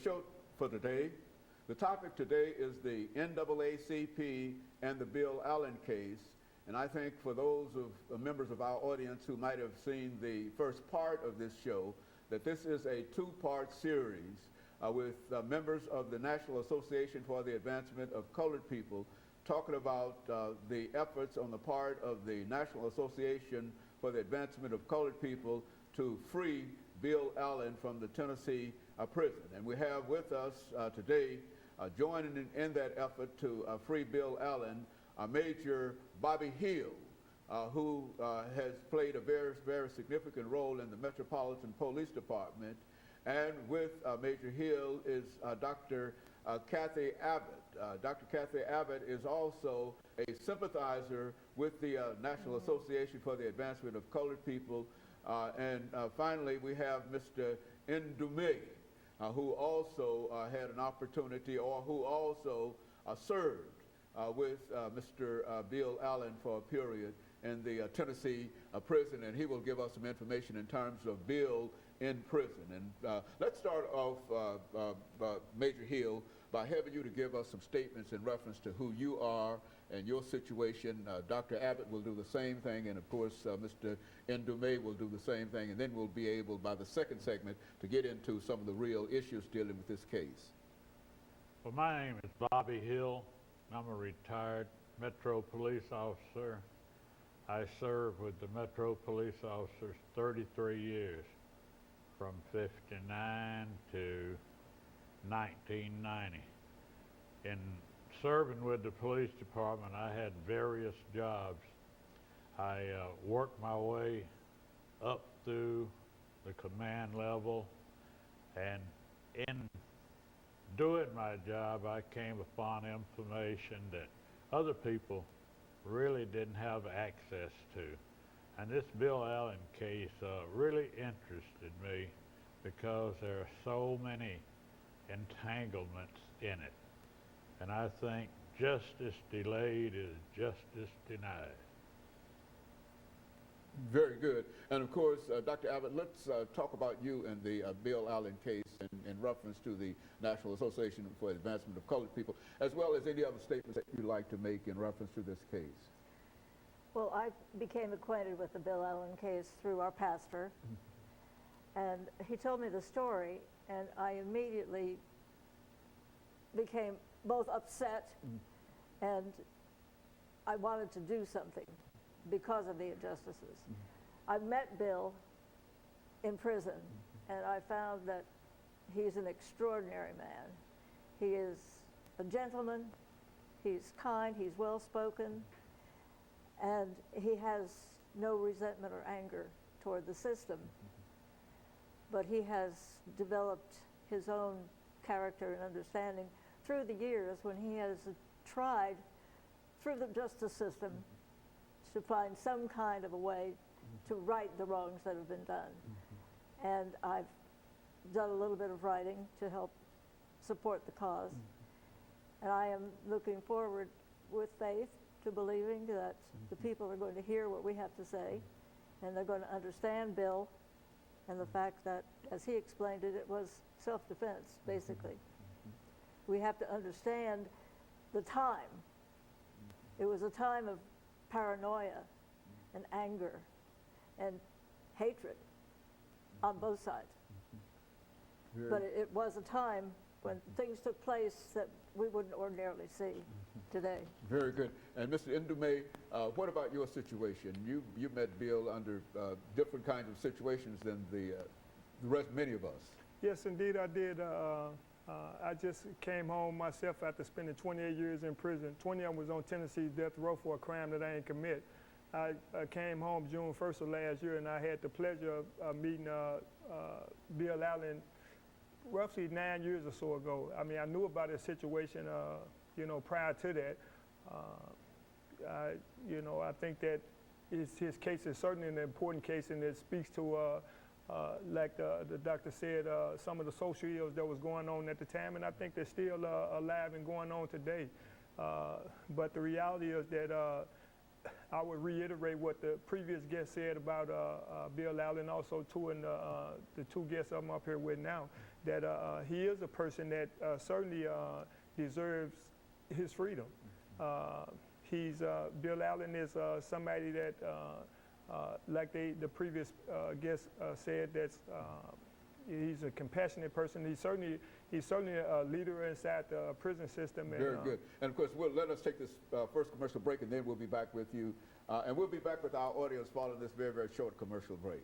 Show for today. The topic today is the NAACP and the Bill Allen case. And I think for those of members of our audience who might have seen the first part of this show, that this is a two-part series with members of the National Association for the Advancement of Colored People talking about the efforts on the part of the National Association for the Advancement of Colored People to free Bill Allen from the Tennessee prison. And we have with us today, joining in that effort to free Bill Allen, Major BHill, who has played a very, very significant role in the Metropolitan Police Department. And with Major Hill is Dr. Kathy Abbott. Dr. Kathy Abbott is also a sympathizer with the National Association for the Advancement of Colored People. And finally, we have Mr. Ndume, who also had an opportunity, or who also served with Mr. Bill Allen for a period in the Tennessee prison, and he will give us some information in terms of Bill in prison. And let's start off, Major Hill, by having you to give us some statements in reference to who you are and your situation. Dr. Abbott will do the same thing, and of course Mr. Ndume will do the same thing, and then we'll be able, by the second segment, to get into some of the real issues dealing with this case. Well, my name is BHill. I'm a retired Metro Police officer. I served with the Metro Police officers 33 years, from 59 to 1990. In serving with the police department, I had various jobs. I worked my way up through the command level, and in doing my job, I came upon information that other people really didn't have access to. And this Bill Allen case really interested me because there are so many entanglements in it. And I think justice delayed is justice denied. Very good. And of course, Dr. Abbott, let's talk about you and the Bill Allen case in reference to the National Association for the Advancement of Colored People, as well as any other statements that you'd like to make in reference to this case. Well, I became acquainted with the Bill Allen case through our pastor, and he told me the story, and I immediately became both upset and I wanted to do something because of the injustices. I met Bill in prison, and I found that he's an extraordinary man. He is a gentleman, he's kind, he's well-spoken, and he has no resentment or anger toward the system. But he has developed his own character and understanding through the years when he has tried, through the justice system, to find some kind of a way to right the wrongs that have been done. And I've done a little bit of writing to help support the cause. And I am looking forward with faith to believing that the people are going to hear what we have to say, and they're going to understand Bill and the fact that, as he explained it, it was self-defense, basically. We have to understand the time. It was a time of paranoia and anger and hatred on both sides. But it was a time when things took place that we wouldn't ordinarily see today. Very good. And Mr. Ndume, what about your situation? You met Bill under different kinds of situations than the rest, many of us. Yes, indeed, I did. I just came home myself after spending 28 years in prison. 20 of them was on Tennessee's death row for a crime that I ain't commit. I came home June 1st of last year, and I had the pleasure of meeting Bill Allen roughly 9 years or so ago. I mean, I knew about his situation, prior to that. I think that his case is certainly an important case, and it speaks to, like the doctor said, some of the social ills that was going on at the time, and I think they're still alive and going on today. But the reality is that I would reiterate what the previous guest said about Bill Allen, also too, and the two guests I'm up here with now, that he is a person that certainly deserves his freedom. Bill Allen is somebody that, like the previous guest said, that's he's a compassionate person. He's certainly a leader inside the prison system. Very good. And of course, let us take this first commercial break, and then we'll be back with you. And we'll be back with our audience following this very, very short commercial break.